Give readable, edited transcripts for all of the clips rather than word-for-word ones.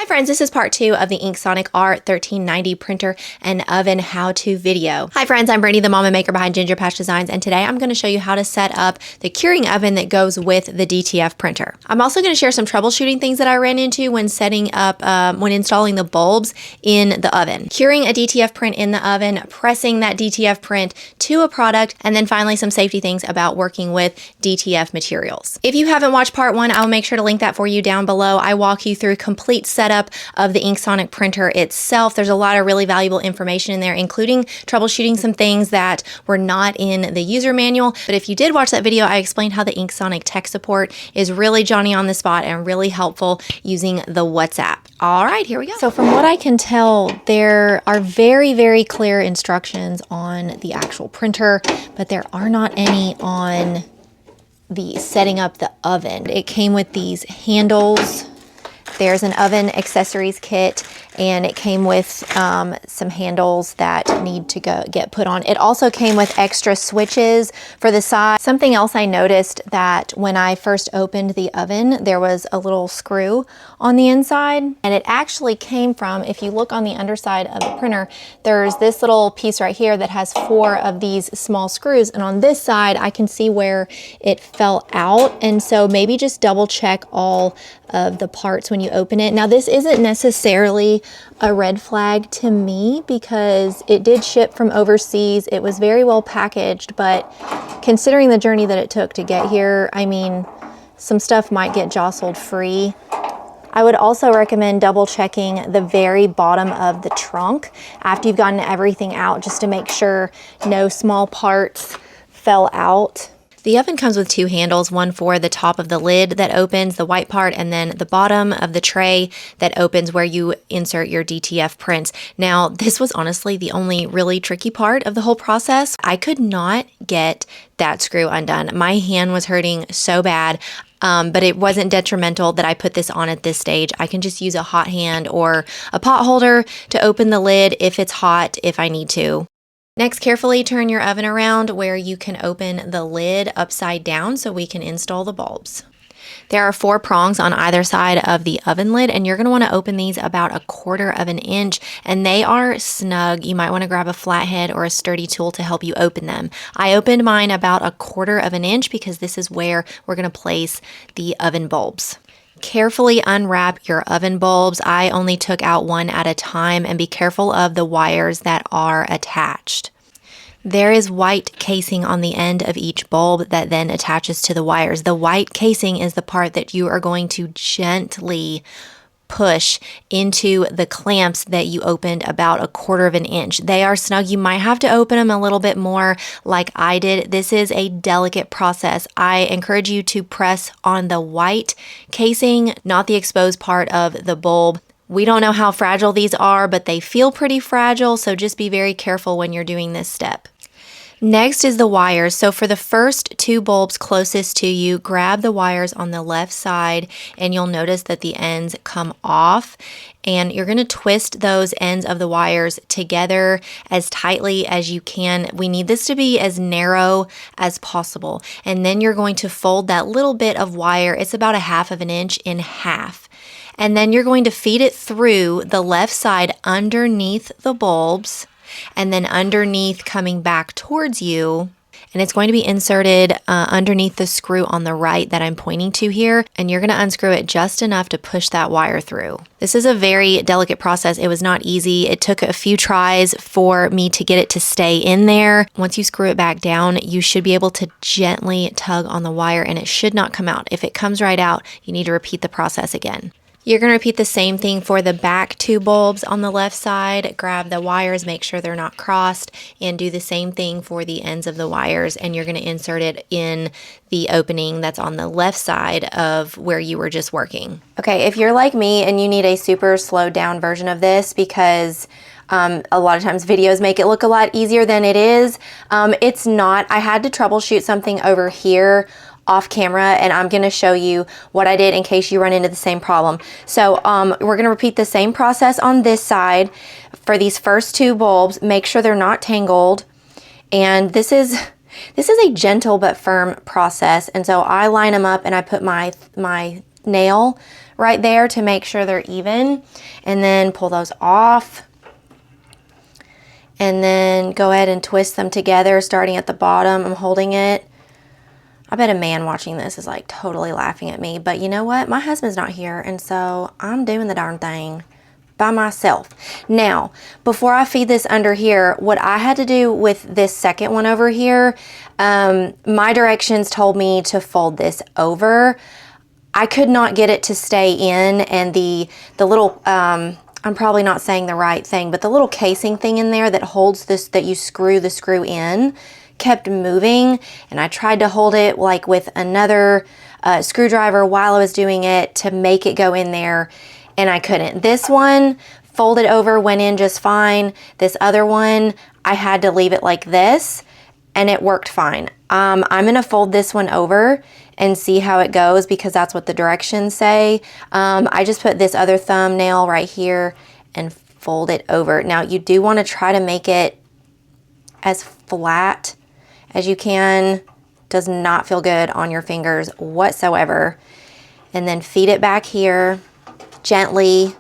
Hi friends, this is part 2 of the InkSonic R1390 printer and oven how-to video. Hi friends, I'm Brittany, the mom and maker behind Ginger Patch Designs, and today I'm going to show you how to set up the curing oven that goes with the DTF printer. I'm also going to share some troubleshooting things that I ran into when setting up, when installing the bulbs in the oven. Curing a DTF print in the oven, pressing that DTF print to a product, and then finally some safety things about working with DTF materials. If you haven't watched part 1, I'll make sure to link that for you down below. I walk you through complete setup of the InkSonic printer itself. There's a lot of really valuable information in there, including troubleshooting some things that were not in the user manual. But if you did watch that video, I explained how the InkSonic tech support is really Johnny on the spot and really helpful using the WhatsApp. All right, here we go. So from what I can tell, there are very, very clear instructions on the actual printer, but there are not any on the setting up the oven. It came with these handles. There's an oven accessories kit, and it came with some handles that need to get put on. It also came with extra switches for the side. Something else I noticed, that when I first opened the oven, there was a little screw on the inside, and it actually came from, if you look on the underside of the printer, there's this little piece right here that has 4 of these small screws, and on this side I can see where it fell out, and so maybe just double check all of the parts when you open it. Now this isn't necessarily a red flag to me because it did ship from overseas. It was very well packaged, but considering the journey that it took to get here, I mean, some stuff might get jostled free. I would also recommend double checking the very bottom of the trunk after you've gotten everything out, just to make sure no small parts fell out. The oven comes with 2 handles, one for the top of the lid that opens, the white part, and then the bottom of the tray that opens where you insert your DTF prints. Now, this was honestly the only really tricky part of the whole process. I could not get that screw undone. My hand was hurting so bad. But it wasn't detrimental that I put this on at this stage. I can just use a hot hand or a pot holder to open the lid if it's hot, if I need to. Next, carefully turn your oven around where you can open the lid upside down so we can install the bulbs. There are 4 prongs on either side of the oven lid, and you're going to want to open these about 1/4 of an inch, and they are snug. You might want to grab a flathead or a sturdy tool to help you open them. I opened mine about 1/4 of an inch because this is where we're going to place the oven bulbs. Carefully unwrap your oven bulbs. I only took out one at a time, and be careful of the wires that are attached. There is white casing on the end of each bulb that then attaches to the wires. The white casing is the part that you are going to gently push into the clamps that you opened about 1/4 of an inch. They are snug. You might have to open them a little bit more like I did. This is a delicate process. I encourage you to press on the white casing, not the exposed part of the bulb. We don't know how fragile these are, but they feel pretty fragile, so just be very careful when you're doing this step. Next is the wires. So for the first 2 bulbs closest to you, grab the wires on the left side, and you'll notice that the ends come off, and you're going to twist those ends of the wires together as tightly as you can. We need this to be as narrow as possible, and then you're going to fold that little bit of wire, it's about 1/2 of an inch, in half. And then you're going to feed it through the left side underneath the bulbs, and then underneath coming back towards you. And it's going to be inserted underneath the screw on the right that I'm pointing to here. And you're going to unscrew it just enough to push that wire through. This is a very delicate process. It was not easy. It took a few tries for me to get it to stay in there. Once you screw it back down, you should be able to gently tug on the wire, and it should not come out. If it comes right out, you need to repeat the process again. You're going to repeat the same thing for the back 2 bulbs on the left side. Grab the wires, make sure they're not crossed, and do the same thing for the ends of the wires, and you're going to insert it in the opening that's on the left side of where you were just working. Okay, if you're like me and you need a super slowed down version of this, because a lot of times videos make it look a lot easier than it is, it's not. I had to troubleshoot something over here off camera, and I'm going to show you what I did in case you run into the same problem. So we're going to repeat the same process on this side for these first 2 bulbs. Make sure they're not tangled, and this is a gentle but firm process, and so I line them up and I put my nail right there to make sure they're even, and then pull those off. And then go ahead and twist them together, starting at the bottom. I'm holding it. I bet a man watching this is like totally laughing at me, but you know what? My husband's not here, and so I'm doing the darn thing by myself. Now, before I feed this under here, what I had to do with this second one over here, my directions told me to fold this over. I could not get it to stay in, and the little, I'm probably not saying the right thing, but the little casing thing in there that holds this, that you screw the screw in, kept moving, and I tried to hold it like with another screwdriver while I was doing it to make it go in there, and I couldn't. This one folded over, went in just fine. This other one, I had to leave it like this, and it worked fine. I'm gonna fold this one over and see how it goes, because that's what the directions say. I just put this other thumbnail right here and fold it over. Now, you do want to try to make it as flat as you can. Does not feel good on your fingers whatsoever. And then feed it back here gently.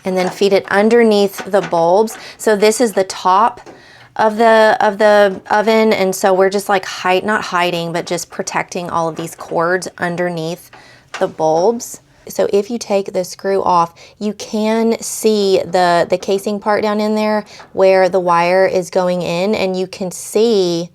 And then feed it underneath the bulbs. So this is the top of the oven, and so we're just like not hiding, but just protecting all of these cords underneath the bulbs. So if you take the screw off, you can see the casing part down in there where the wire is going in, and you can see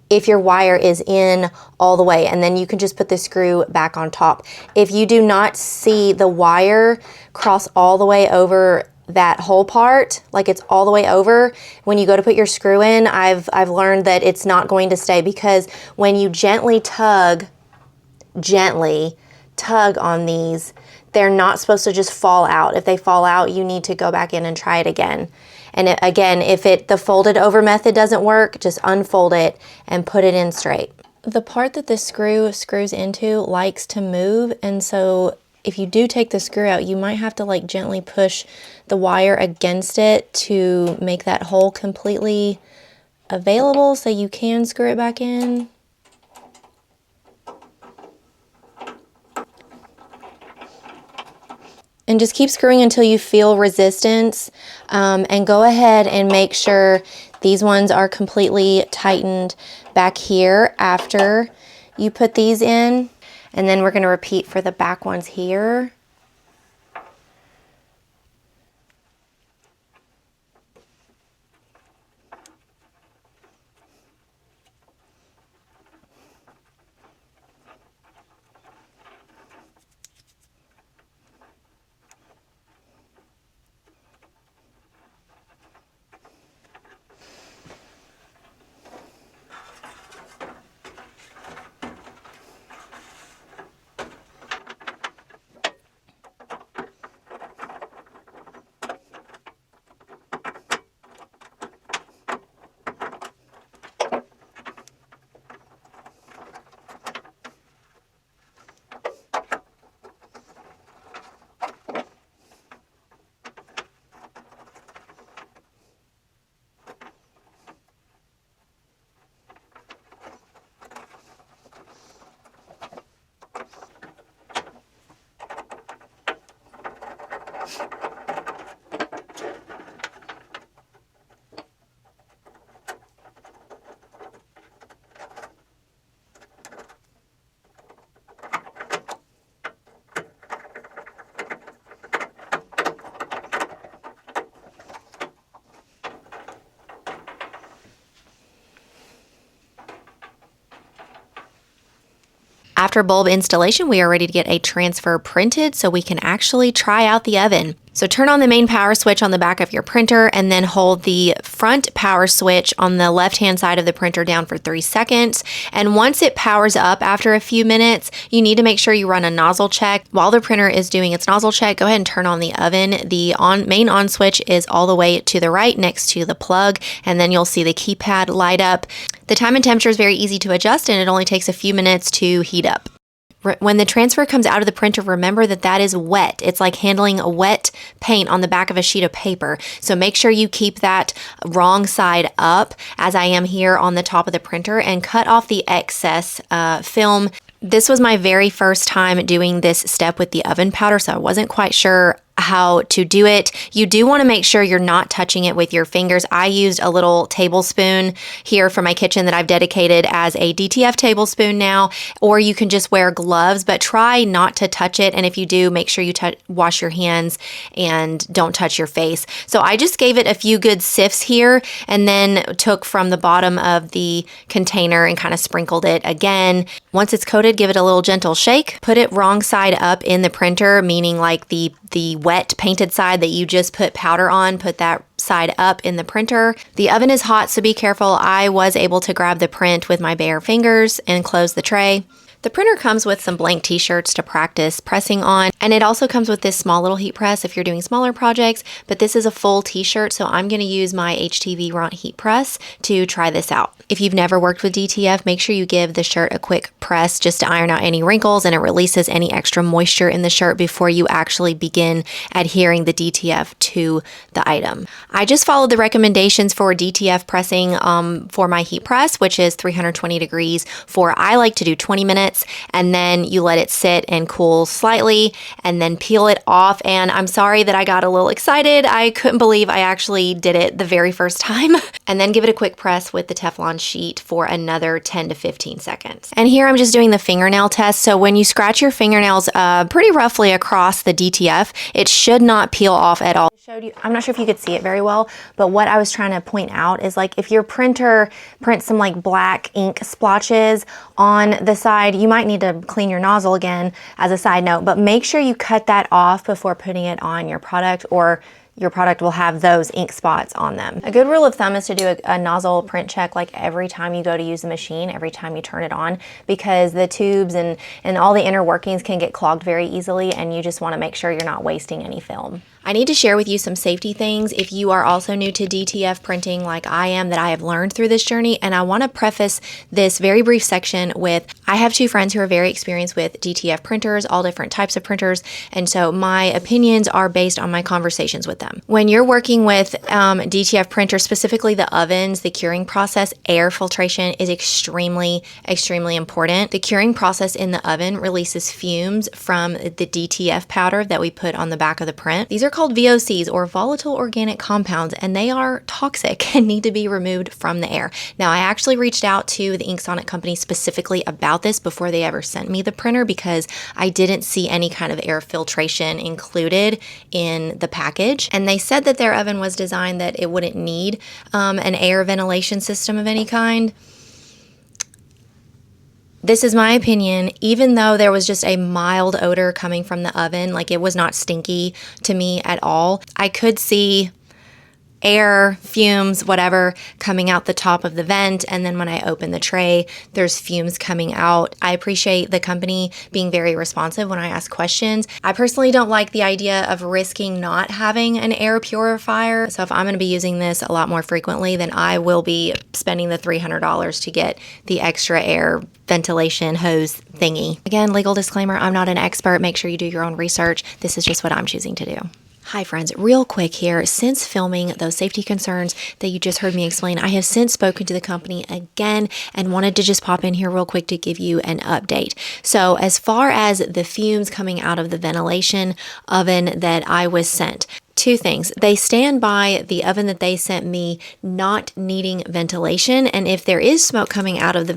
if your wire is in all the way, and then you can just put the screw back on top. If you do not see the wire cross all the way over that whole part, like it's all the way over, when you go to put your screw in, I've learned that it's not going to stay, because when you gently tug on these, they're not supposed to just fall out. If they fall out, you need to go back in and try it again. And again, if the folded over method doesn't work, just unfold it and put it in straight. The part that the screw screws into likes to move, and so if you do take the screw out, you might have to like gently push the wire against it to make that hole completely available so you can screw it back in. And just keep screwing until you feel resistance, and go ahead and make sure these ones are completely tightened back here after you put these in. And then we're going to repeat for the back ones here. After bulb installation, we are ready to get a transfer printed so we can actually try out the oven. So turn on the main power switch on the back of your printer and then hold the front power switch on the left-hand side of the printer down for 3 seconds. And once it powers up after a few minutes, you need to make sure you run a nozzle check. While the printer is doing its nozzle check, go ahead and turn on the oven. The main on switch is all the way to the right next to the plug, and then you'll see the keypad light up. The time and temperature is very easy to adjust, and it only takes a few minutes to heat up. When the transfer comes out of the printer, remember that that is wet. It's like handling a wet paint on the back of a sheet of paper. So make sure you keep that wrong side up, as I am here on the top of the printer, and cut off the excess film. This was my very first time doing this step with the oven powder, so I wasn't quite sure how to do it. You do want to make sure you're not touching it with your fingers. I used a little tablespoon here for my kitchen that I've dedicated as a DTF tablespoon now, or you can just wear gloves, but try not to touch it. And if you do, make sure you wash your hands and don't touch your face. So I just gave it a few good sifts here and then took from the bottom of the container and kind of sprinkled it again. Once it's coated, give it a little gentle shake. Put it wrong side up in the printer, meaning like the wet painted side that you just put powder on, put that side up in the printer. The oven is hot, so be careful. I was able to grab the print with my bare fingers and close the tray. The printer comes with some blank t-shirts to practice pressing on, and it also comes with this small little heat press if you're doing smaller projects, but this is a full t-shirt, so I'm going to use my HTV Ront heat press to try this out. If you've never worked with DTF, make sure you give the shirt a quick press just to iron out any wrinkles, and it releases any extra moisture in the shirt before you actually begin adhering the DTF to the item. I just followed the recommendations for DTF pressing for my heat press, which is 320 degrees for, I like to do 20 minutes. And then you let it sit and cool slightly and then peel it off. And I'm sorry that I got a little excited. I couldn't believe I actually did it the very first time. And then give it a quick press with the Teflon sheet for another 10 to 15 seconds. And here I'm just doing the fingernail test. So when you scratch your fingernails pretty roughly across the DTF, it should not peel off at all. Showed you, I'm not sure if you could see it very well, but what I was trying to point out is, like, if your printer prints some like black ink splotches on the side, you might need to clean your nozzle again, as a side note, but make sure you cut that off before putting it on your product, or your product will have those ink spots on them. A good rule of thumb is to do a nozzle print check like every time you go to use the machine, every time you turn it on, because the tubes and all the inner workings can get clogged very easily, and you just want to make sure you're not wasting any film. I need to share with you some safety things if you are also new to DTF printing like I am, that I have learned through this journey. And I want to preface this very brief section with, I have two friends who are very experienced with DTF printers, all different types of printers. And so my opinions are based on my conversations with them. When you're working with DTF printers, specifically the ovens, the curing process, air filtration is extremely, extremely important. The curing process in the oven releases fumes from the DTF powder that we put on the back of the print. These are called VOCs, or volatile organic compounds, and they are toxic and need to be removed from the air. Now, I actually reached out to the InkSonic company specifically about this before they ever sent me the printer, because I didn't see any kind of air filtration included in the package. And they said that their oven was designed that it wouldn't need an air ventilation system of any kind. This is my opinion. Even though there was just a mild odor coming from the oven, like it was not stinky to me at all, I could see air, fumes, whatever, coming out the top of the vent. And then when I open the tray, there's fumes coming out. I appreciate the company being very responsive when I ask questions. I personally don't like the idea of risking not having an air purifier. So if I'm going to be using this a lot more frequently, then I will be spending the $300 to get the extra air ventilation hose thingy. Again, legal disclaimer, I'm not an expert. Make sure you do your own research. This is just what I'm choosing to do. Hi friends, real quick here, since filming those safety concerns that you just heard me explain, I have since spoken to the company again and wanted to just pop in here real quick to give you an update. So as far as the fumes coming out of the ventilation oven that I was sent, two things. They stand by the oven that they sent me not needing ventilation, and if there is smoke coming out of the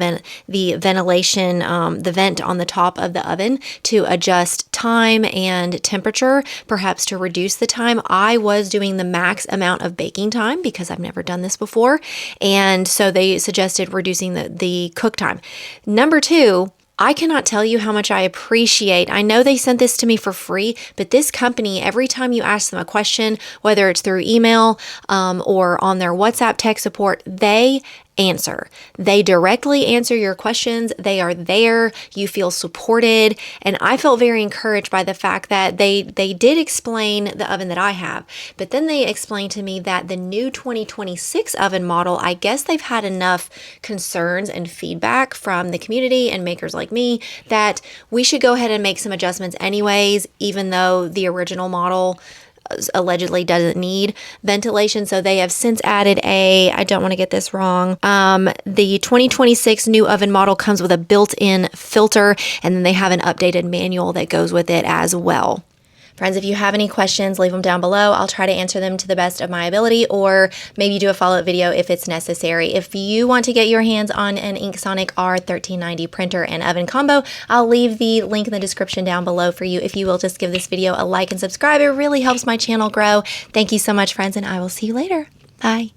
ventilation, the vent on the top of the oven, to adjust time and temperature, perhaps to reduce the time. I was doing the max amount of baking time because I've never done this before, and so they suggested reducing the cook time. Number two, I cannot tell you how much I appreciate. I know they sent this to me for free, but this company, every time you ask them a question, whether it's through email or on their WhatsApp tech support, they answer. They directly answer your questions. They are there. You feel supported. And I felt very encouraged by the fact that they did explain the oven that I have, but then they explained to me that the new 2026 oven model, I guess they've had enough concerns and feedback from the community and makers like me that we should go ahead and make some adjustments anyways, even though the original model allegedly doesn't need ventilation. So they have since added I don't want to get this wrong. The 2026 new oven model comes with a built-in filter, and then they have an updated manual that goes with it as well. Friends, if you have any questions, leave them down below. I'll try to answer them to the best of my ability, or maybe do a follow-up video if it's necessary. If you want to get your hands on an InkSonic R1390 printer and oven combo, I'll leave the link in the description down below for you. If you will just give this video a like and subscribe, it really helps my channel grow. Thank you so much, friends, and I will see you later. Bye.